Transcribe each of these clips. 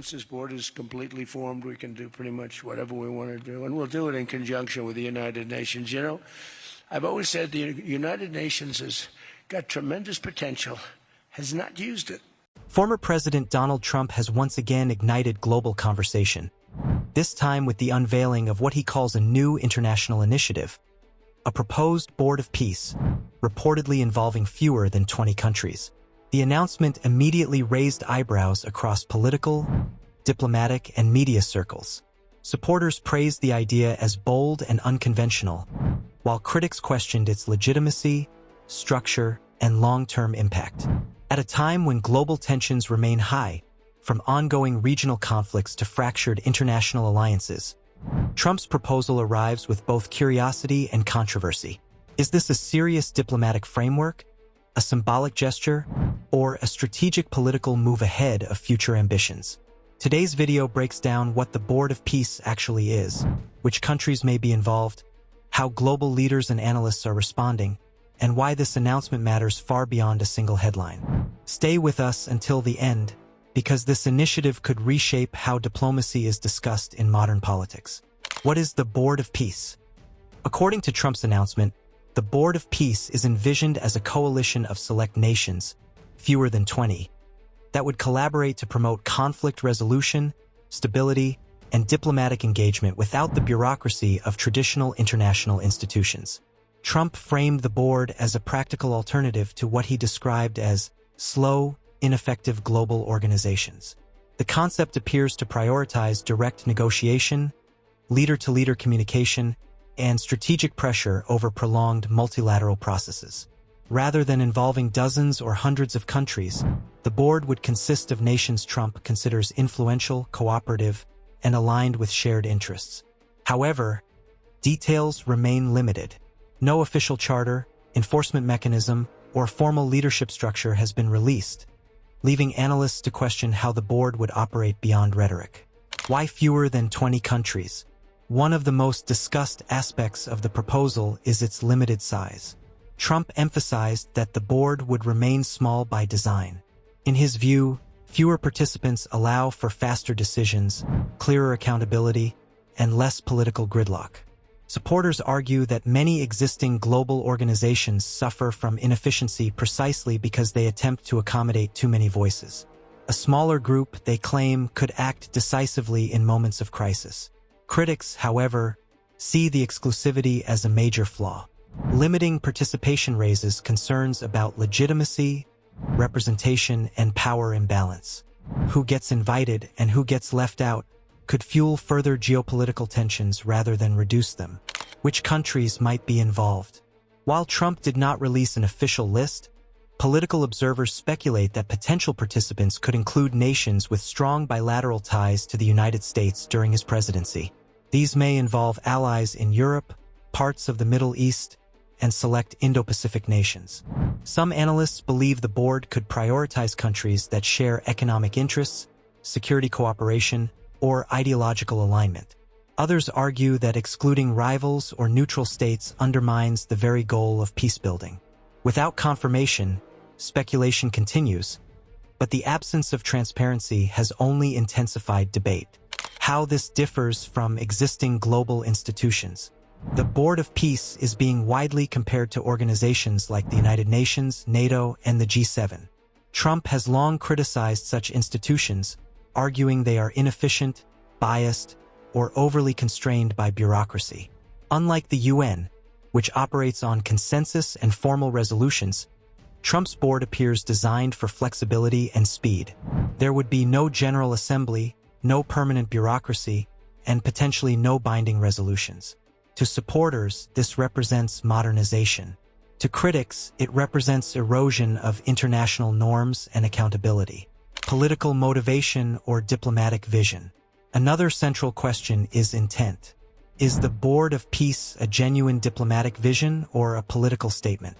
Once this board is completely formed, we can do pretty much whatever we want to do, and we'll do it in conjunction with the United Nations. You know, I've always said the United Nations has got tremendous potential, has not used it. Former President Donald Trump has once again ignited global conversation, this time with the unveiling of what he calls a new international initiative, a proposed Board of Peace, reportedly involving fewer than 20 countries. The announcement immediately raised eyebrows across political, diplomatic, and media circles. Supporters praised the idea as bold and unconventional, while critics questioned its legitimacy, structure, and long-term impact. At a time when global tensions remain high, from ongoing regional conflicts to fractured international alliances, Trump's proposal arrives with both curiosity and controversy. Is this a serious diplomatic framework, a symbolic gesture, or a strategic political move ahead of future ambitions? Today's video breaks down what the Board of Peace actually is, which countries may be involved, how global leaders and analysts are responding, and why this announcement matters far beyond a single headline. Stay with us until the end, because this initiative could reshape how diplomacy is discussed in modern politics. What is the Board of Peace? According to Trump's announcement, the Board of Peace is envisioned as a coalition of select nations, fewer than 20, that would collaborate to promote conflict resolution, stability, and diplomatic engagement without the bureaucracy of traditional international institutions. Trump framed the board as a practical alternative to what he described as slow, ineffective global organizations. The concept appears to prioritize direct negotiation, leader-to-leader communication, and strategic pressure over prolonged multilateral processes. Rather than involving dozens or hundreds of countries, the board would consist of nations Trump considers influential, cooperative, and aligned with shared interests. However, details remain limited. No official charter, enforcement mechanism, or formal leadership structure has been released, leaving analysts to question how the board would operate beyond rhetoric. Why fewer than 20 countries? One of the most discussed aspects of the proposal is its limited size. Trump emphasized that the board would remain small by design. In his view, fewer participants allow for faster decisions, clearer accountability, and less political gridlock. Supporters argue that many existing global organizations suffer from inefficiency precisely because they attempt to accommodate too many voices. A smaller group, they claim, could act decisively in moments of crisis. Critics, however, see the exclusivity as a major flaw. Limiting participation raises concerns about legitimacy, representation, and power imbalance. Who gets invited and who gets left out could fuel further geopolitical tensions rather than reduce them. Which countries might be involved? While Trump did not release an official list, political observers speculate that potential participants could include nations with strong bilateral ties to the United States during his presidency. These may involve allies in Europe, parts of the Middle East, and select Indo-Pacific nations. Some analysts believe the board could prioritize countries that share economic interests, security cooperation, or ideological alignment. Others argue that excluding rivals or neutral states undermines the very goal of peacebuilding. Without confirmation, speculation continues, but the absence of transparency has only intensified debate. How this differs from existing global institutions. The Board of Peace is being widely compared to organizations like the United Nations, NATO, and the G7. Trump has long criticized such institutions, arguing they are inefficient, biased, or overly constrained by bureaucracy. Unlike the UN, which operates on consensus and formal resolutions, Trump's board appears designed for flexibility and speed. There would be no General Assembly, no permanent bureaucracy, and potentially no binding resolutions. To supporters, this represents modernization. To critics, it represents erosion of international norms and accountability. Political motivation or diplomatic vision. Another central question is intent. Is the Board of Peace a genuine diplomatic vision or a political statement?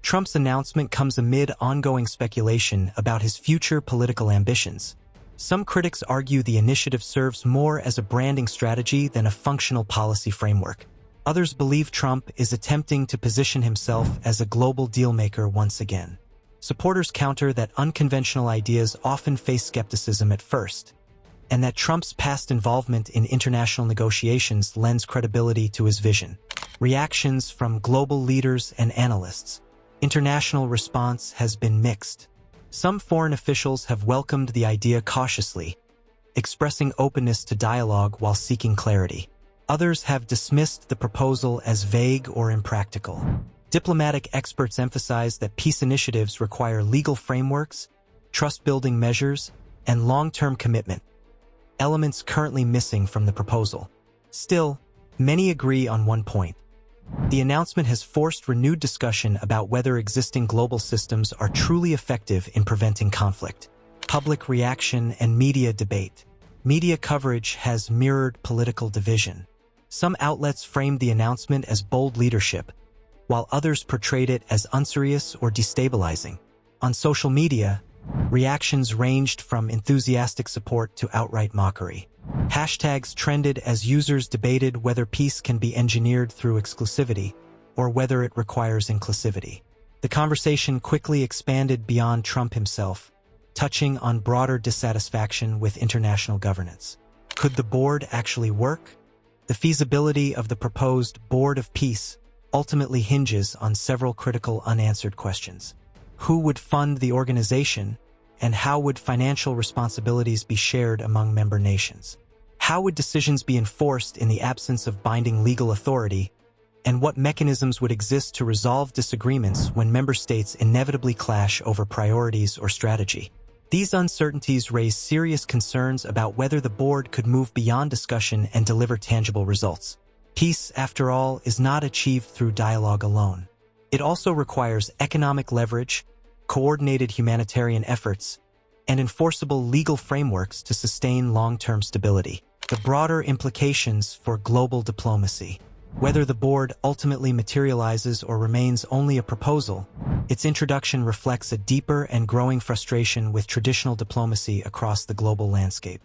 Trump's announcement comes amid ongoing speculation about his future political ambitions. Some critics argue the initiative serves more as a branding strategy than a functional policy framework. Others believe Trump is attempting to position himself as a global dealmaker once again. Supporters counter that unconventional ideas often face skepticism at first, and that Trump's past involvement in international negotiations lends credibility to his vision. Reactions from global leaders and analysts. International response has been mixed. Some foreign officials have welcomed the idea cautiously, expressing openness to dialogue while seeking clarity. Others have dismissed the proposal as vague or impractical. Diplomatic experts emphasize that peace initiatives require legal frameworks, trust-building measures, and long-term commitment, elements currently missing from the proposal. Still, many agree on one point. The announcement has forced renewed discussion about whether existing global systems are truly effective in preventing conflict. Public reaction and media debate. Media coverage has mirrored political division. Some outlets framed the announcement as bold leadership, while others portrayed it as unserious or destabilizing. On social media, reactions ranged from enthusiastic support to outright mockery. Hashtags trended as users debated whether peace can be engineered through exclusivity or whether it requires inclusivity. The conversation quickly expanded beyond Trump himself, touching on broader dissatisfaction with international governance. Could the board actually work? The feasibility of the proposed Board of Peace ultimately hinges on several critical unanswered questions. Who would fund the organization, and how would financial responsibilities be shared among member nations? How would decisions be enforced in the absence of binding legal authority, and what mechanisms would exist to resolve disagreements when member states inevitably clash over priorities or strategy? These uncertainties raise serious concerns about whether the board could move beyond discussion and deliver tangible results. Peace, after all, is not achieved through dialogue alone. It also requires economic leverage, coordinated humanitarian efforts, and enforceable legal frameworks to sustain long-term stability. The broader implications for global diplomacy. Whether the board ultimately materializes or remains only a proposal, its introduction reflects a deeper and growing frustration with traditional diplomacy across the global landscape.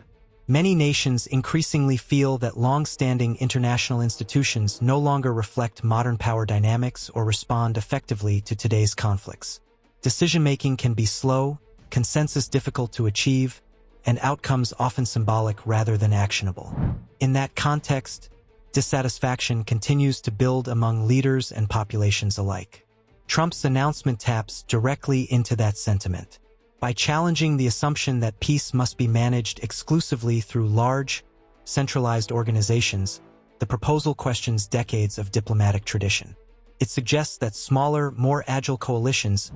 Many nations increasingly feel that long-standing international institutions no longer reflect modern power dynamics or respond effectively to today's conflicts. Decision-making can be slow, consensus difficult to achieve, and outcomes often symbolic rather than actionable. In that context, dissatisfaction continues to build among leaders and populations alike. Trump's announcement taps directly into that sentiment. By challenging the assumption that peace must be managed exclusively through large, centralized organizations, the proposal questions decades of diplomatic tradition. It suggests that smaller, more agile coalitions,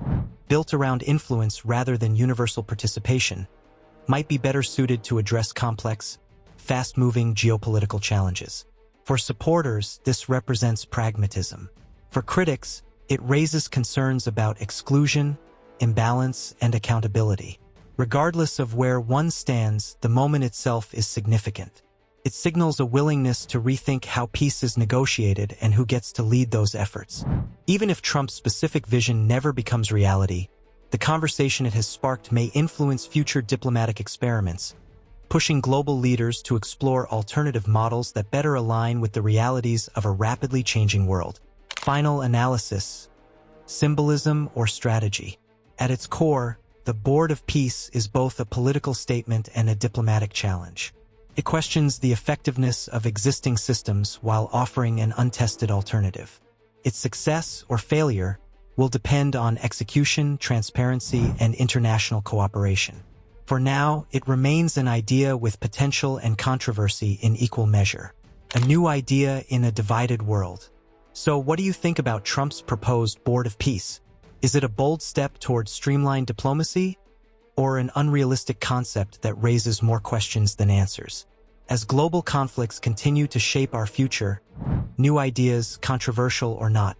built around influence rather than universal participation, might be better suited to address complex, fast-moving geopolitical challenges. For supporters, this represents pragmatism. For critics, it raises concerns about exclusion, imbalance, and accountability. Regardless of where one stands, the moment itself is significant. It signals a willingness to rethink how peace is negotiated and who gets to lead those efforts. Even if Trump's specific vision never becomes reality, the conversation it has sparked may influence future diplomatic experiments, pushing global leaders to explore alternative models that better align with the realities of a rapidly changing world. Final analysis: symbolism or strategy? At its core, the Board of Peace is both a political statement and a diplomatic challenge. It questions the effectiveness of existing systems while offering an untested alternative. Its success or failure will depend on execution, transparency, and international cooperation. For now, it remains an idea with potential and controversy in equal measure. A new idea in a divided world. So what do you think about Trump's proposed Board of Peace? Is it a bold step towards streamlined diplomacy, or an unrealistic concept that raises more questions than answers? As global conflicts continue to shape our future, new ideas, controversial or not,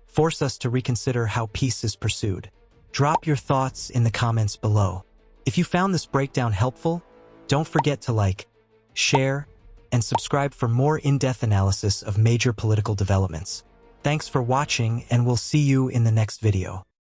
force us to reconsider how peace is pursued. Drop your thoughts in the comments below. If you found this breakdown helpful, don't forget to like, share, and subscribe for more in-depth analysis of major political developments. Thanks for watching, and we'll see you in the next video.